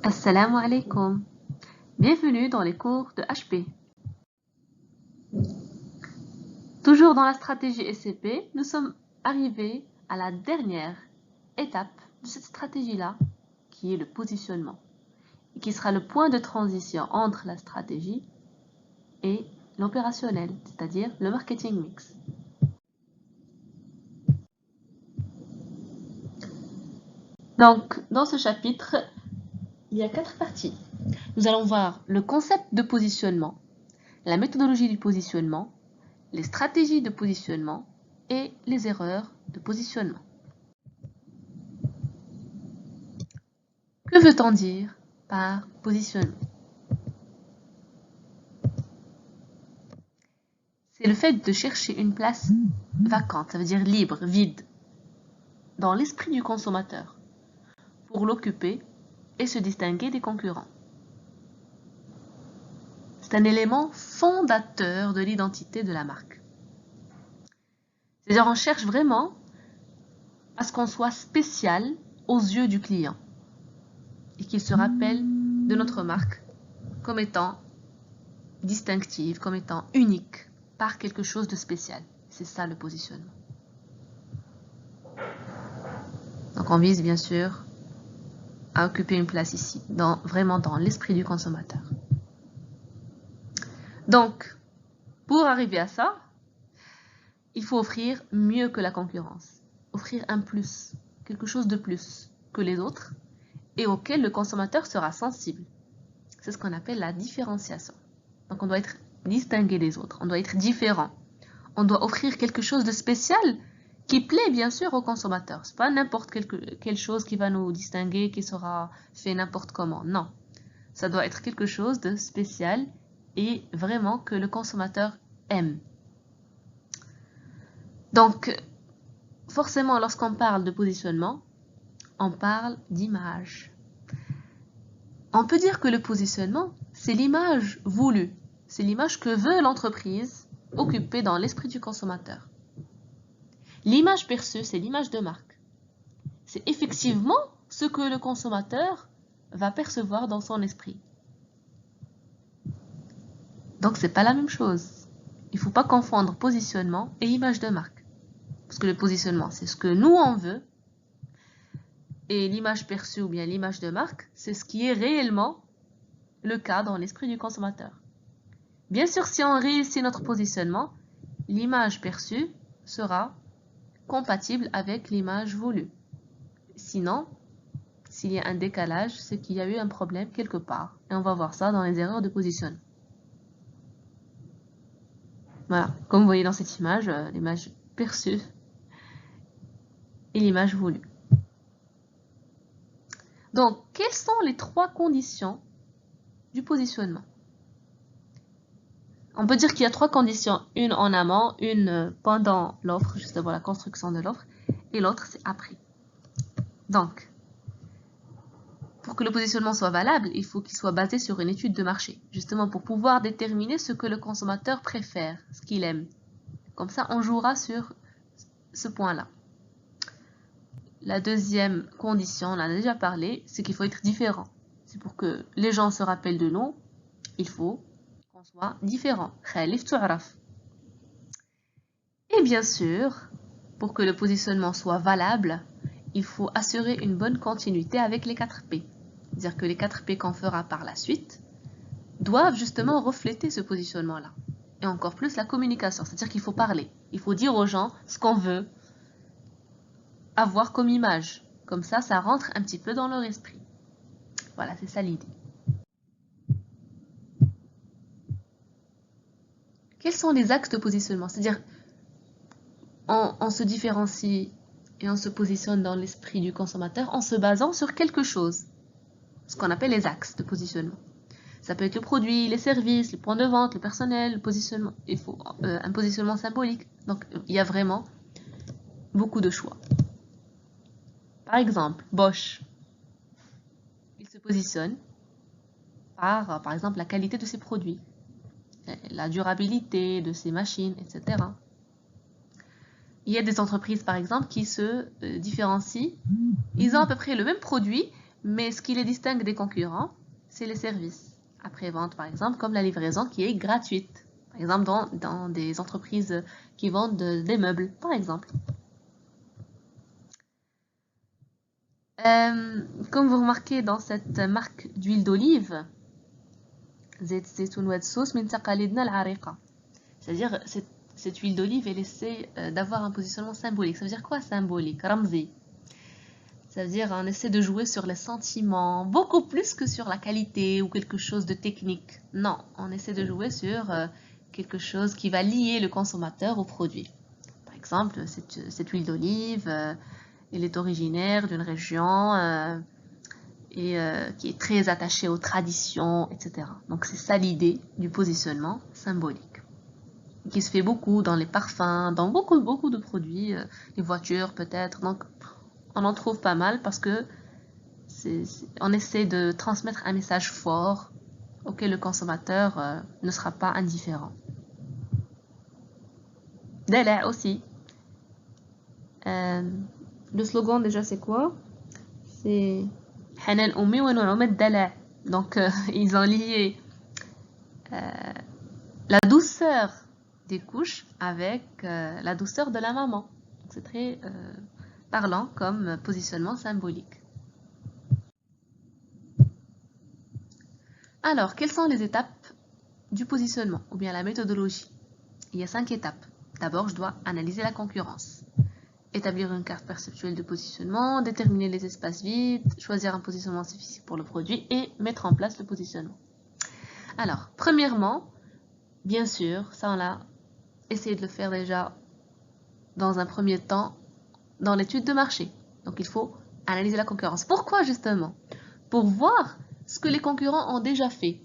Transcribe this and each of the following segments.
Assalamu alaikum. Bienvenue dans les cours de HP. Toujours dans la stratégie SCP, nous sommes arrivés à la dernière étape de cette stratégie-là, qui est le positionnement, et qui sera le point de transition entre la stratégie et l'opérationnel, c'est-à-dire le marketing mix. Donc, dans ce chapitre, il y a 4 parties. Nous allons voir le concept de positionnement, la méthodologie du positionnement, les stratégies de positionnement et les erreurs de positionnement. Que veut-on dire par positionnement? C'est le fait de chercher une place vacante, ça veut dire libre, vide, dans l'esprit du consommateur, pour l'occuper et se distinguer des concurrents. C'est un élément fondateur de l'identité de la marque. C'est-à-dire on cherche vraiment à ce qu'on soit spécial aux yeux du client et qu'il se rappelle de notre marque comme étant distinctive, comme étant unique par quelque chose de spécial. C'est ça le positionnement. Donc on vise bien sûr à occuper une place ici, vraiment dans l'esprit du consommateur. Donc, pour arriver à ça, il faut offrir mieux que la concurrence, offrir un plus, quelque chose de plus que les autres et auquel le consommateur sera sensible. C'est ce qu'on appelle la différenciation. Donc on doit être distingué des autres, on doit être différent. On doit offrir quelque chose de spécial qui plaît bien sûr au consommateur. C'est pas n'importe quelle chose qui va nous distinguer, qui sera fait n'importe comment. Non, ça doit être quelque chose de spécial et vraiment que le consommateur aime. Donc, forcément, lorsqu'on parle de positionnement, on parle d'image. On peut dire que le positionnement, c'est l'image voulue. C'est l'image que veut l'entreprise occuper dans l'esprit du consommateur. L'image perçue, c'est l'image de marque. C'est effectivement ce que le consommateur va percevoir dans son esprit. Donc, c'est pas la même chose. Il ne faut pas confondre positionnement et image de marque. Parce que le positionnement, c'est ce que nous, on veut. Et l'image perçue ou bien l'image de marque, c'est ce qui est réellement le cas dans l'esprit du consommateur. Bien sûr, si on réussit notre positionnement, l'image perçue sera compatible avec l'image voulue. Sinon, s'il y a un décalage, c'est qu'il y a eu un problème quelque part. Et on va voir ça dans les erreurs de positionnement. Voilà, comme vous voyez dans cette image, l'image perçue et l'image voulue. Donc, quelles sont les 3 conditions du positionnement? On peut dire qu'il y a 3 conditions, une en amont, une pendant l'offre, juste avant la construction de l'offre, et l'autre c'est après. Donc, pour que le positionnement soit valable, il faut qu'il soit basé sur une étude de marché, justement pour pouvoir déterminer ce que le consommateur préfère, ce qu'il aime. Comme ça, on jouera sur ce point-là. La deuxième condition, on en a déjà parlé, c'est qu'il faut être différent. C'est pour que les gens se rappellent de nous, il faut qu'on soit différent. Khalif tu'raf. Et bien sûr, pour que le positionnement soit valable, il faut assurer une bonne continuité avec les 4 P. C'est-à-dire que les 4 P qu'on fera par la suite doivent justement refléter ce positionnement-là. Et encore plus la communication, c'est-à-dire qu'il faut parler. Il faut dire aux gens ce qu'on veut avoir comme image. Comme ça, ça rentre un petit peu dans leur esprit. Voilà, c'est ça l'idée. Quels sont les axes de positionnement? C'est-à-dire, on se différencie et on se positionne dans l'esprit du consommateur en se basant sur quelque chose. Ce qu'on appelle les axes de positionnement. Ça peut être le produit, les services, le point de vente, le personnel, le positionnement. Il faut un positionnement symbolique. Donc, il y a vraiment beaucoup de choix. Par exemple, Bosch, il se positionne par exemple, la qualité de ses produits, la durabilité de ses machines, etc. Il y a des entreprises, par exemple, qui se différencient. Ils ont à peu près le même produit, Mais ce qui les distingue des concurrents, c'est les services après-vente, par exemple, comme la livraison qui est gratuite. Par exemple, dans des entreprises qui vendent des meubles, par exemple. Comme vous remarquez dans cette marque d'huile d'olive, c'est-à-dire cette huile d'olive, elle essaie d'avoir un positionnement symbolique. Ça veut dire quoi symbolique? Ramzi. Ça veut dire on essaie de jouer sur les sentiments, beaucoup plus que sur la qualité ou quelque chose de technique. Non, on essaie de jouer sur quelque chose qui va lier le consommateur au produit. Par exemple, cette huile d'olive, elle est originaire d'une région et qui est très attachée aux traditions, etc. Donc c'est ça l'idée du positionnement symbolique, qui se fait beaucoup dans les parfums, dans beaucoup de produits, les voitures peut-être. Donc on en trouve pas mal parce que on essaie de transmettre un message fort auquel le consommateur ne sera pas indifférent. Dala aussi. Le slogan déjà c'est quoi? C'est Hanan Oumi wa Nu'umat Dala. Donc ils ont lié la douceur des couches avec la douceur de la maman. C'est très parlant comme positionnement symbolique. Alors, quelles sont les étapes du positionnement ou bien la méthodologie? Il y a 5 étapes. D'abord, je dois analyser la concurrence, établir une carte perceptuelle de positionnement, déterminer les espaces vides, choisir un positionnement spécifique pour le produit et mettre en place le positionnement. Alors, premièrement, bien sûr, ça on a essayé de le faire déjà dans un premier temps dans l'étude de marché. Donc il faut analyser la concurrence. Pourquoi justement? Pour voir ce que les concurrents ont déjà fait.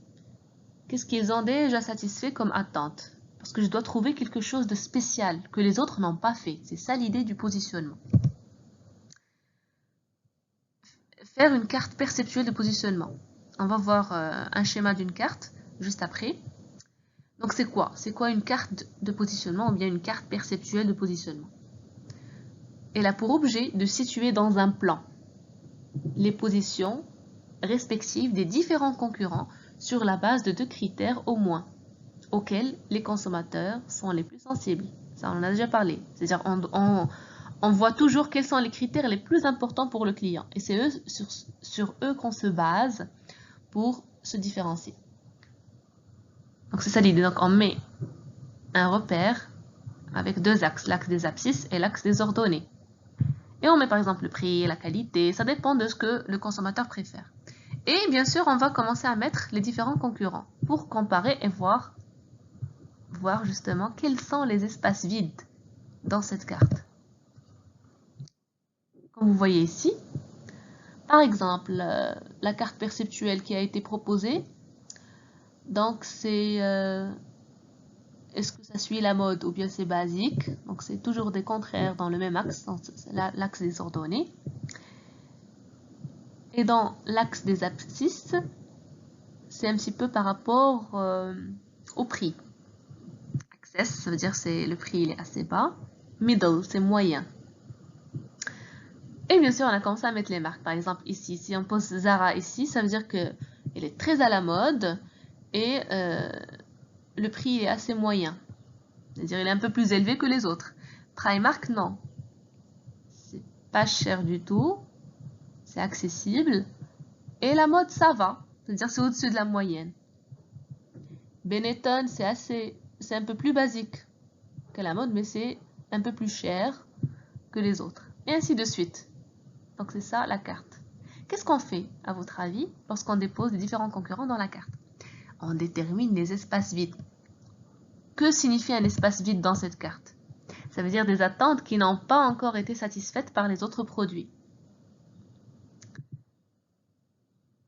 Qu'est-ce qu'ils ont déjà satisfait comme attente? Parce que je dois trouver quelque chose de spécial que les autres n'ont pas fait. C'est ça l'idée du positionnement. Faire une carte perceptuelle de positionnement. On va voir un schéma d'une carte juste après. Donc c'est quoi? C'est quoi une carte de positionnement ou bien une carte perceptuelle de positionnement? Elle a pour objet de situer dans un plan les positions respectives des différents concurrents sur la base de 2 critères au moins, auxquels les consommateurs sont les plus sensibles. Ça, on en a déjà parlé. C'est-à-dire, on voit toujours quels sont les critères les plus importants pour le client. Et c'est sur eux qu'on se base pour se différencier. Donc, c'est ça l'idée. Donc, on met un repère avec 2 axes, l'axe des abscisses et l'axe des ordonnées. Et on met par exemple le prix, la qualité, ça dépend de ce que le consommateur préfère. Et bien sûr, on va commencer à mettre les différents concurrents pour comparer et voir justement quels sont les espaces vides dans cette carte. Comme vous voyez ici, par exemple, la carte perceptuelle qui a été proposée, donc c'est est-ce que ça suit la mode ou bien c'est basique? Donc c'est toujours des contraires dans le même axe, c'est l'axe des ordonnées. Et dans l'axe des abscisses, c'est un petit peu par rapport au prix. Access, ça veut dire c'est le prix il est assez bas. Middle, c'est moyen. Et bien sûr, on a commencé à mettre les marques. Par exemple, ici, si on pose Zara ici, ça veut dire qu'elle est très à la mode et le prix est assez moyen. C'est-à-dire il est un peu plus élevé que les autres. Primark, non. C'est pas cher du tout. C'est accessible. Et la mode, ça va. C'est-à-dire c'est au-dessus de la moyenne. Benetton, c'est un peu plus basique que la mode, mais c'est un peu plus cher que les autres. Et ainsi de suite. Donc c'est ça la carte. Qu'est-ce qu'on fait, à votre avis, lorsqu'on dépose les différents concurrents dans la carte? On détermine les espaces vides. Que signifie un espace vide dans cette carte? Ça veut dire des attentes qui n'ont pas encore été satisfaites par les autres produits.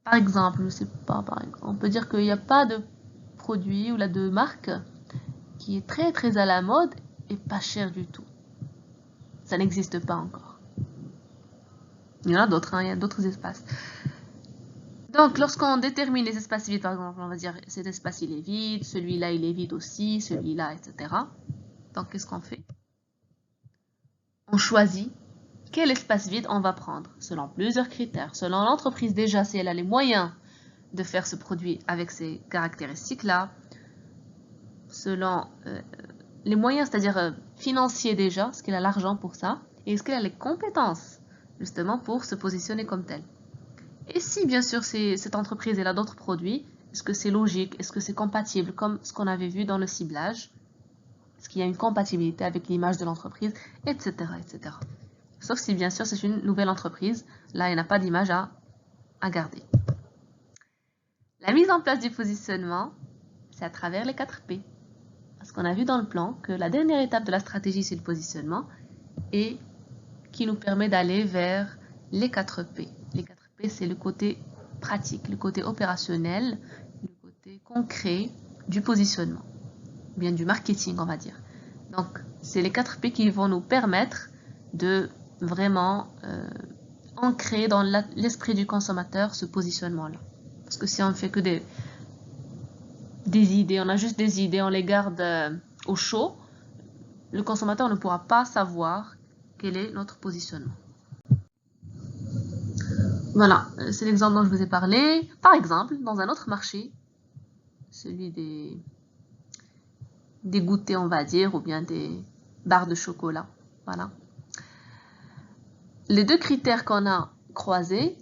Par exemple, je sais pas, on peut dire qu'il n'y a pas de produit ou de marque qui est très très à la mode et pas cher du tout. Ça n'existe pas encore. Il y en a d'autres, il y a d'autres espaces. Donc, lorsqu'on détermine les espaces vides, par exemple, on va dire cet espace il est vide, celui-là il est vide aussi, celui-là, etc. Donc, qu'est-ce qu'on fait? On choisit quel espace vide on va prendre, selon plusieurs critères. Selon l'entreprise déjà, si elle a les moyens de faire ce produit avec ces caractéristiques-là, selon les moyens, c'est-à-dire financiers déjà, est-ce qu'elle a l'argent pour ça, et est-ce qu'elle a les compétences, justement, pour se positionner comme telle. Et si, bien sûr, cette entreprise elle a d'autres produits, est-ce que c'est logique, est-ce que c'est compatible, comme ce qu'on avait vu dans le ciblage, est-ce qu'il y a une compatibilité avec l'image de l'entreprise, etc., etc. Sauf si, bien sûr, c'est une nouvelle entreprise, là, il n'y a pas d'image à garder. La mise en place du positionnement, c'est à travers les 4 P. Parce qu'on a vu dans le plan que la dernière étape de la stratégie, c'est le positionnement, et qui nous permet d'aller vers les 4 P. Les 4 P, c'est le côté pratique, le côté opérationnel, le côté concret du positionnement, ou bien du marketing, on va dire. Donc, c'est les 4 P qui vont nous permettre de vraiment ancrer dans l'esprit du consommateur ce positionnement-là. Parce que si on ne fait que des idées, on a juste des idées, on les garde au chaud, le consommateur ne pourra pas savoir quel est notre positionnement. Voilà, c'est l'exemple dont je vous ai parlé. Par exemple, dans un autre marché, celui des goûters, on va dire, ou bien des barres de chocolat. Voilà. Les 2 critères qu'on a croisés,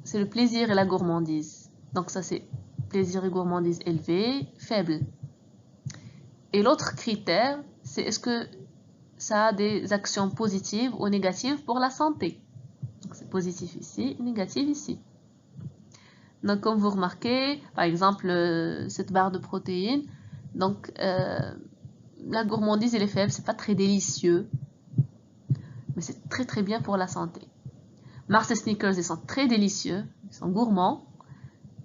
c'est le plaisir et la gourmandise. Donc ça, c'est plaisir et gourmandise élevé, faible. Et l'autre critère, c'est est-ce que ça a des actions positives ou négatives pour la santé. Donc c'est positif ici, négatif ici. Donc comme vous remarquez, par exemple, cette barre de protéines, donc la gourmandise elle est faible, c'est pas très délicieux, mais c'est très très bien pour la santé. Mars et Snickers, ils sont très délicieux, ils sont gourmands,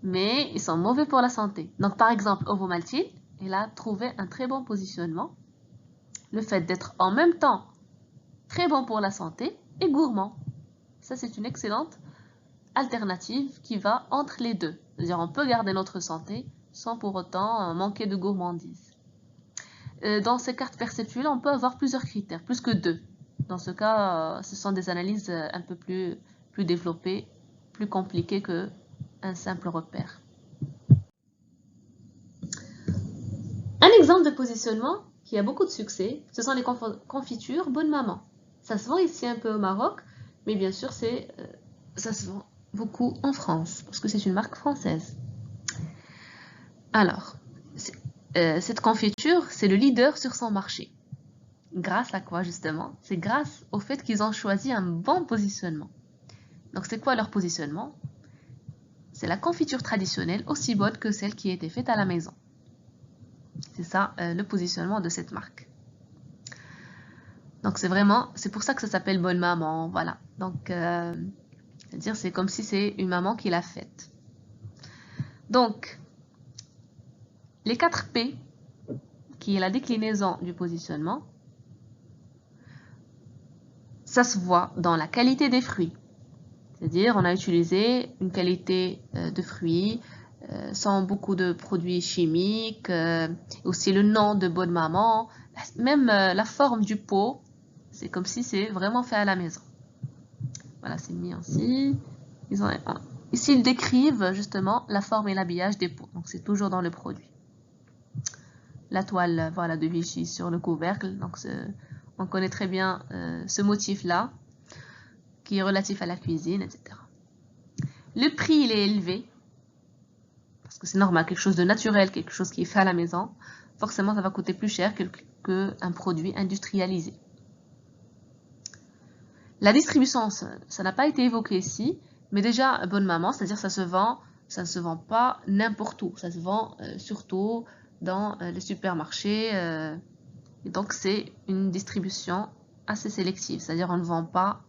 mais ils sont mauvais pour la santé. Donc par exemple, Ovomaltine, il a trouvé un très bon positionnement. Le fait d'être en même temps très bon pour la santé et gourmand. Ça, c'est une excellente alternative qui va entre les deux. C'est-à-dire, on peut garder notre santé sans pour autant manquer de gourmandise. Dans ces cartes perceptuelles, on peut avoir plusieurs critères, plus que 2. Dans ce cas, ce sont des analyses un peu plus développées, plus compliquées qu'un simple repère. Un exemple de positionnement qui a beaucoup de succès, ce sont les confitures Bonne Maman. Ça se vend ici un peu au Maroc, mais bien sûr, ça se vend beaucoup en France, parce que c'est une marque française. Alors, cette confiture, c'est le leader sur son marché. Grâce à quoi, justement? C'est grâce au fait qu'ils ont choisi un bon positionnement. Donc, c'est quoi leur positionnement? C'est la confiture traditionnelle, aussi bonne que celle qui a été faite à la maison. C'est ça, le positionnement de cette marque. Donc, c'est pour ça que ça s'appelle Bonne Maman, voilà. Donc, c'est-à-dire, c'est comme si c'est une maman qui l'a faite. Donc, les 4 P, qui est la déclinaison du positionnement, ça se voit dans la qualité des fruits. C'est-à-dire, on a utilisé une qualité de fruits sans beaucoup de produits chimiques, aussi le nom de Bonne Maman, même la forme du pot, c'est comme si c'est vraiment fait à la maison. Voilà, c'est mis ainsi. Ici, ils décrivent justement la forme et l'habillage des pots. Donc, c'est toujours dans le produit. La toile, voilà, de Vichy sur le couvercle. Donc, on connaît très bien ce motif-là, qui est relatif à la cuisine, etc. Le prix, il est élevé, parce que c'est normal, quelque chose de naturel, quelque chose qui est fait à la maison. Forcément, ça va coûter plus cher qu'un produit industrialisé. La distribution, ça n'a pas été évoqué ici, mais déjà, Bonne Maman, c'est-à-dire ça ne se vend pas n'importe où. Ça se vend surtout dans les supermarchés. Et donc, c'est une distribution assez sélective. C'est-à-dire, on ne vend pas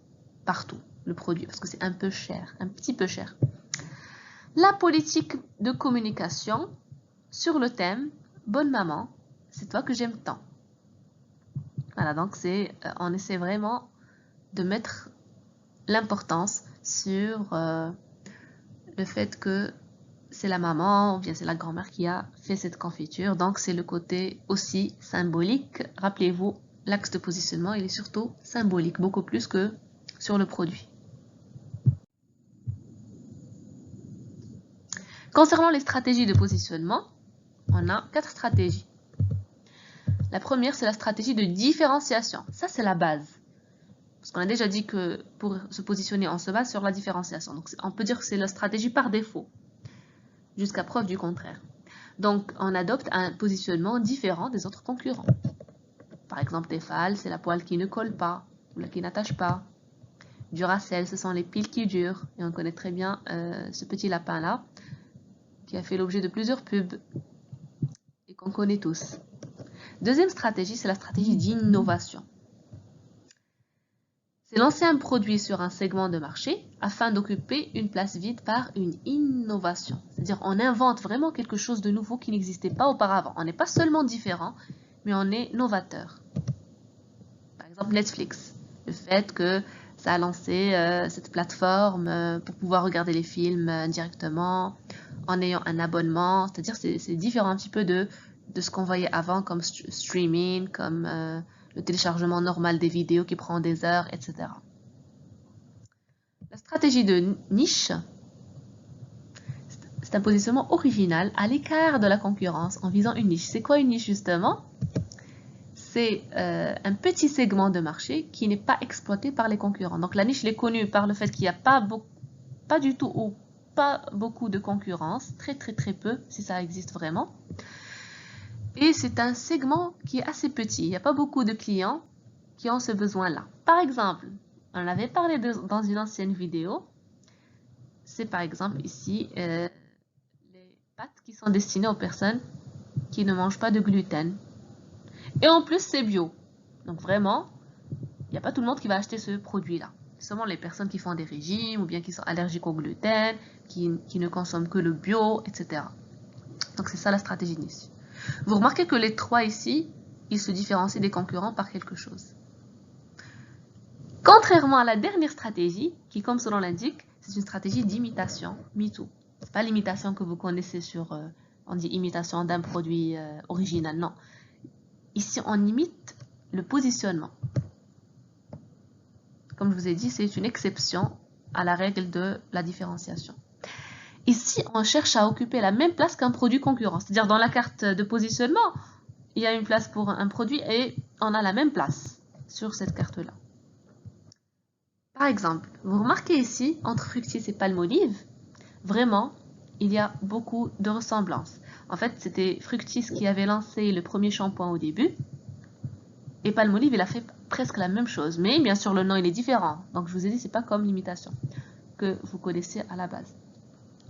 partout le produit, parce que c'est un peu cher, un petit peu cher. La politique de communication sur le thème Bonne Maman, c'est toi que j'aime tant. Voilà, donc on essaie vraiment de mettre l'importance sur le fait que c'est la maman ou bien c'est la grand-mère qui a fait cette confiture. Donc, c'est le côté aussi symbolique. Rappelez-vous, l'axe de positionnement, il est surtout symbolique, beaucoup plus que sur le produit. Concernant les stratégies de positionnement, on a 4 stratégies. La première, c'est la stratégie de différenciation. Ça, c'est la base. Parce qu'on a déjà dit que pour se positionner, on se base sur la différenciation. Donc, on peut dire que c'est la stratégie par défaut, jusqu'à preuve du contraire. Donc, on adopte un positionnement différent des autres concurrents. Par exemple, Tefal, c'est la poêle qui ne colle pas, ou qui n'attache pas. Duracell, ce sont les piles qui durent. Et on connaît très bien ce petit lapin-là, qui a fait l'objet de plusieurs pubs, et qu'on connaît tous. Deuxième stratégie, c'est la stratégie d'innovation. C'est lancer un produit sur un segment de marché afin d'occuper une place vide par une innovation. C'est-à-dire on invente vraiment quelque chose de nouveau qui n'existait pas auparavant. On n'est pas seulement différent, mais on est novateur. Par exemple Netflix, le fait que ça a lancé cette plateforme pour pouvoir regarder les films directement en ayant un abonnement. C'est-à-dire c'est différent un petit peu de ce qu'on voyait avant comme streaming, comme le téléchargement normal des vidéos qui prend des heures, etc. La stratégie de niche, c'est un positionnement original à l'écart de la concurrence en visant une niche. C'est quoi une niche justement? C'est un petit segment de marché qui n'est pas exploité par les concurrents. Donc la niche elle est connue par le fait qu'il n'y a pas du tout ou pas beaucoup de concurrence, très peu si ça existe vraiment. Et c'est un segment qui est assez petit. Il n'y a pas beaucoup de clients qui ont ce besoin-là. Par exemple, on en avait parlé dans une ancienne vidéo. C'est par exemple ici les pâtes qui sont destinées aux personnes qui ne mangent pas de gluten. Et en plus, c'est bio. Donc vraiment, il n'y a pas tout le monde qui va acheter ce produit-là. Seulement les personnes qui font des régimes ou bien qui sont allergiques au gluten, qui ne consomment que le bio, etc. Donc c'est ça la stratégie niche. Vous remarquez que les trois ici, ils se différencient des concurrents par quelque chose. Contrairement à la dernière stratégie, qui comme son nom l'indique, c'est une stratégie d'imitation, MeToo. Ce n'est pas l'imitation que vous connaissez sur, on dit imitation d'un produit original, non. Ici, on imite le positionnement. Comme je vous ai dit, c'est une exception à la règle de la différenciation. Ici, on cherche à occuper la même place qu'un produit concurrent. C'est-à-dire, dans la carte de positionnement, il y a une place pour un produit et on a la même place sur cette carte-là. Par exemple, vous remarquez ici, entre Fructis et Palmolive, vraiment, il y a beaucoup de ressemblances. En fait, c'était Fructis qui avait lancé le premier shampoing au début et Palmolive, il a fait presque la même chose. Mais bien sûr, le nom, il est différent. Donc, je vous ai dit, c'est pas comme l'imitation que vous connaissez à la base.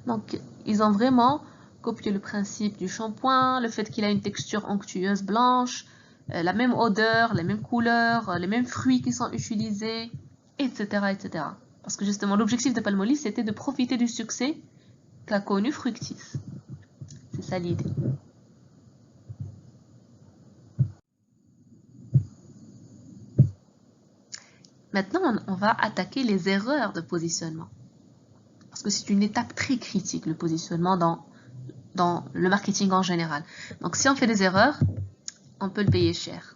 Donc, ils ont vraiment copié le principe du shampoing, le fait qu'il a une texture onctueuse blanche, la même odeur, les mêmes couleurs, les mêmes fruits qui sont utilisés, etc., etc. Parce que justement, l'objectif de Palmolive, c'était de profiter du succès qu'a connu Fructis. C'est ça l'idée. Maintenant, on va attaquer les erreurs de positionnement. Parce que c'est une étape très critique, le positionnement dans le marketing en général. Donc, si on fait des erreurs, on peut le payer cher.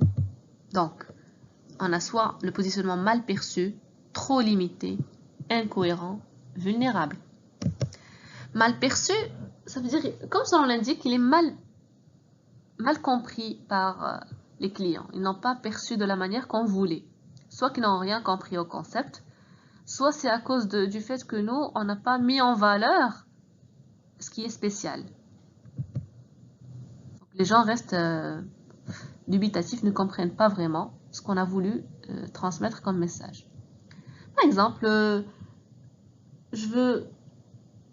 Donc, on a soit le positionnement mal perçu, trop limité, incohérent, vulnérable. Mal perçu, ça veut dire, comme son nom l'indique, il est mal compris par les clients. Ils n'ont pas perçu de la manière qu'on voulait. Soit qu'ils n'ont rien compris au concept, soit c'est à cause du fait que nous, on n'a pas mis en valeur ce qui est spécial. Donc, les gens restent dubitatifs, ne comprennent pas vraiment ce qu'on a voulu transmettre comme message. Par exemple, je veux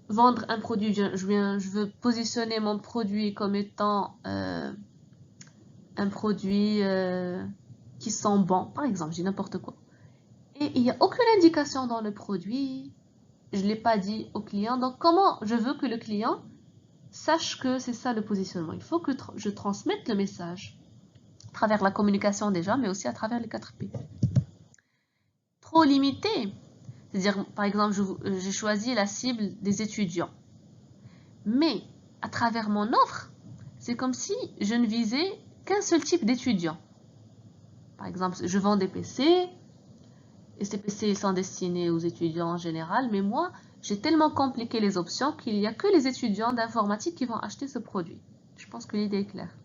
vendre un produit, je veux positionner mon produit comme étant un produit qui sent bon, par exemple, je dis n'importe quoi. Et il n'y a aucune indication dans le produit, je ne l'ai pas dit au client, donc comment je veux que le client sache que c'est ça le positionnement? Il faut que je transmette le message, à travers la communication déjà, mais aussi à travers les 4P. Trop limité, c'est-à-dire, par exemple, j'ai choisi la cible des étudiants. Mais, à travers mon offre, c'est comme si je ne visais qu'un seul type d'étudiant. Par exemple, je vends des PC, Et ces PC sont destinés aux étudiants en général, mais moi, j'ai tellement compliqué les options qu'il n'y a que les étudiants d'informatique qui vont acheter ce produit. Je pense que l'idée est claire.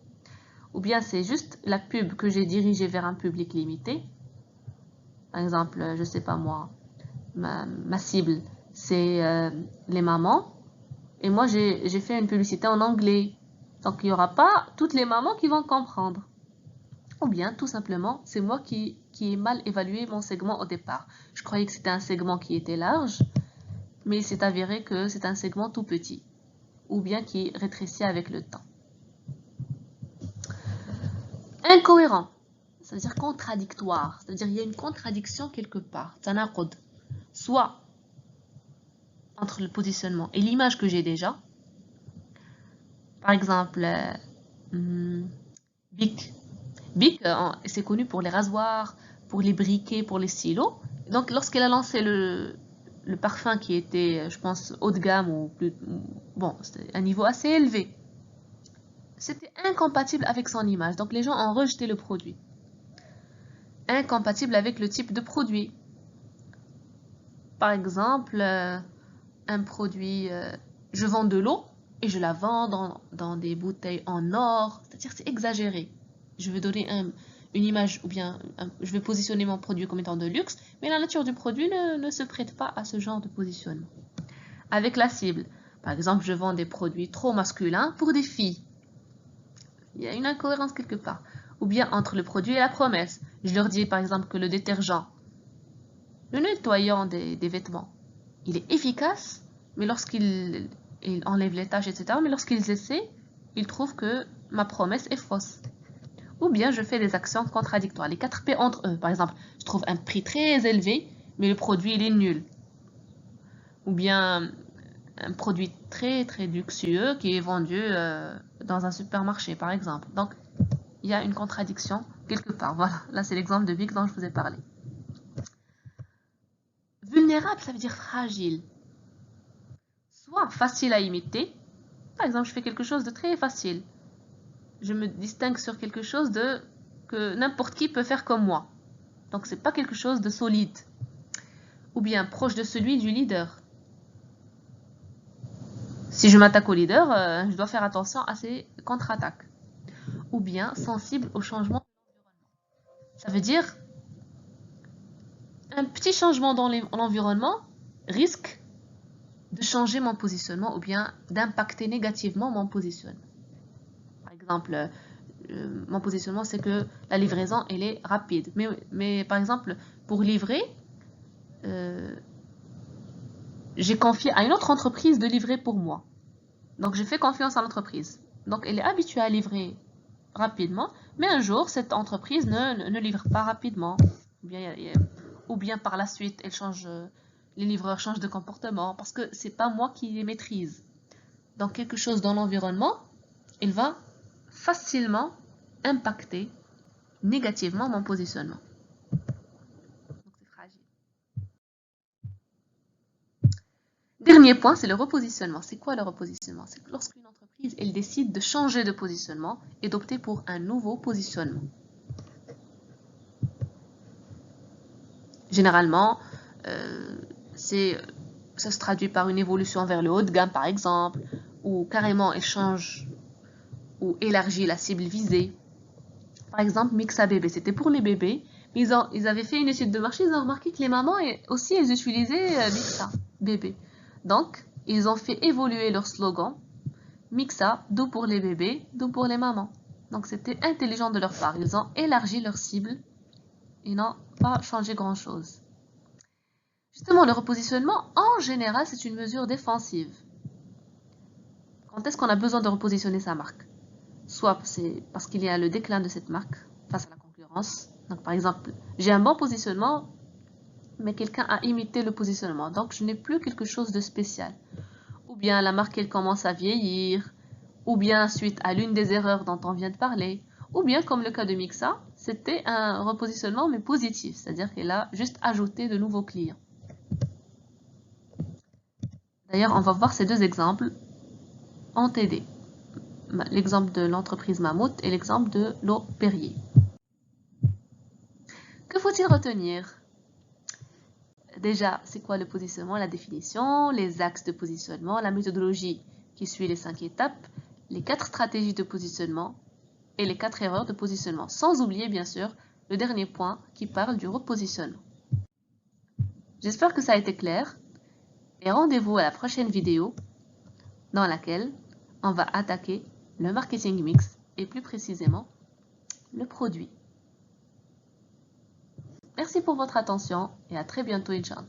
Ou bien c'est juste la pub que j'ai dirigée vers un public limité. Par exemple, je sais pas moi, ma cible, c'est les mamans. Et moi, j'ai fait une publicité en anglais. Donc, il n'y aura pas toutes les mamans qui vont comprendre. Ou bien, tout simplement, c'est moi qui ai mal évalué mon segment au départ. Je croyais que c'était un segment qui était large, mais il s'est avéré que c'est un segment tout petit. Ou bien qui rétrécit avec le temps. Incohérent, ça veut dire contradictoire. C'est-à-dire qu'il y a une contradiction quelque part. Tanaqud. Soit entre le positionnement et l'image que j'ai déjà. Par exemple, Bic. Bic, c'est connu pour les rasoirs, pour les briquets, pour les stylos. Donc, lorsqu'elle a lancé le parfum qui était, je pense, haut de gamme ou plus, bon, c'était un niveau assez élevé, c'était incompatible avec son image. Donc, les gens ont rejeté le produit. Incompatible avec le type de produit. Par exemple, un produit, je vends de l'eau et je la vends dans des bouteilles en or. C'est-à-dire, c'est exagéré. Je veux donner une image ou bien je vais positionner mon produit comme étant de luxe, mais la nature du produit ne se prête pas à ce genre de positionnement. Avec la cible, par exemple, je vends des produits trop masculins pour des filles. Il y a une incohérence quelque part. Ou bien entre le produit et la promesse. Je leur dis par exemple que le détergent, le nettoyant des vêtements, il est efficace, mais lorsqu'il enlève les taches, etc., mais lorsqu'ils essaient, ils trouvent que ma promesse est fausse. Ou bien je fais des actions contradictoires. Les 4 P entre eux. Par exemple, je trouve un prix très élevé, mais le produit il est nul. Ou bien un produit très très luxueux qui est vendu dans un supermarché, par exemple. Donc, il y a une contradiction quelque part. Voilà, là c'est l'exemple de Bic dont je vous ai parlé. Vulnérable, ça veut dire fragile. Soit facile à imiter. Par exemple, je fais quelque chose de très facile. Je me distingue sur quelque chose que n'importe qui peut faire comme moi. Donc, c'est pas quelque chose de solide. Ou bien proche de celui du leader. Si je m'attaque au leader, je dois faire attention à ses contre-attaques. Ou bien sensible au changement de l'environnement. Ça veut dire un petit changement dans l'environnement risque de changer mon positionnement ou bien d'impacter négativement mon positionnement. Par exemple, mon positionnement c'est que la livraison elle est rapide. Mais par exemple, pour livrer, j'ai confié à une autre entreprise de livrer pour moi. Donc j'ai fait confiance à l'entreprise. Donc elle est habituée à livrer rapidement, mais un jour cette entreprise ne livre pas rapidement. Ou bien par la suite, les livreurs changent de comportement parce que c'est pas moi qui les maîtrise. Donc quelque chose dans l'environnement, il va facilement impacter négativement mon positionnement. Donc c'est fragile. Dernier point, c'est le repositionnement. C'est quoi le repositionnement? C'est lorsqu'une entreprise elle décide de changer de positionnement et d'opter pour un nouveau positionnement. Généralement, ça se traduit par une évolution vers le haut de gamme, par exemple, ou carrément elle change ou élargit la cible visée. Par exemple, Mixa bébé, c'était pour les bébés, mais ils avaient fait une étude de marché, ils ont remarqué que les mamans aussi, elles utilisaient Mixa bébé. Donc, ils ont fait évoluer leur slogan, Mixa, doux pour les bébés, doux pour les mamans. Donc, c'était intelligent de leur part. Ils ont élargi leur cible et n'ont pas changé grand-chose. Justement, le repositionnement, en général, c'est une mesure défensive. Quand est-ce qu'on a besoin de repositionner sa marque? Soit c'est parce qu'il y a le déclin de cette marque face à la concurrence. Donc, par exemple, j'ai un bon positionnement, mais quelqu'un a imité le positionnement. Donc, je n'ai plus quelque chose de spécial. Ou bien la marque, elle commence à vieillir. Ou bien suite à l'une des erreurs dont on vient de parler. Ou bien, comme le cas de Mixa, c'était un repositionnement, mais positif. C'est-à-dire qu'elle a juste ajouté de nouveaux clients. D'ailleurs, on va voir ces deux exemples en TD. L'exemple de l'entreprise Mammouth et l'exemple de l'eau Perrier. Que faut-il retenir? déjà, c'est quoi le positionnement, la définition, les axes de positionnement, la méthodologie qui suit les 5 étapes, les 4 stratégies de positionnement et les 4 erreurs de positionnement. Sans oublier, bien sûr, le dernier point qui parle du repositionnement. J'espère que ça a été clair et rendez-vous à la prochaine vidéo dans laquelle on va attaquer le marketing mix et plus précisément le produit. Merci pour votre attention et à très bientôt, Inch'Allah.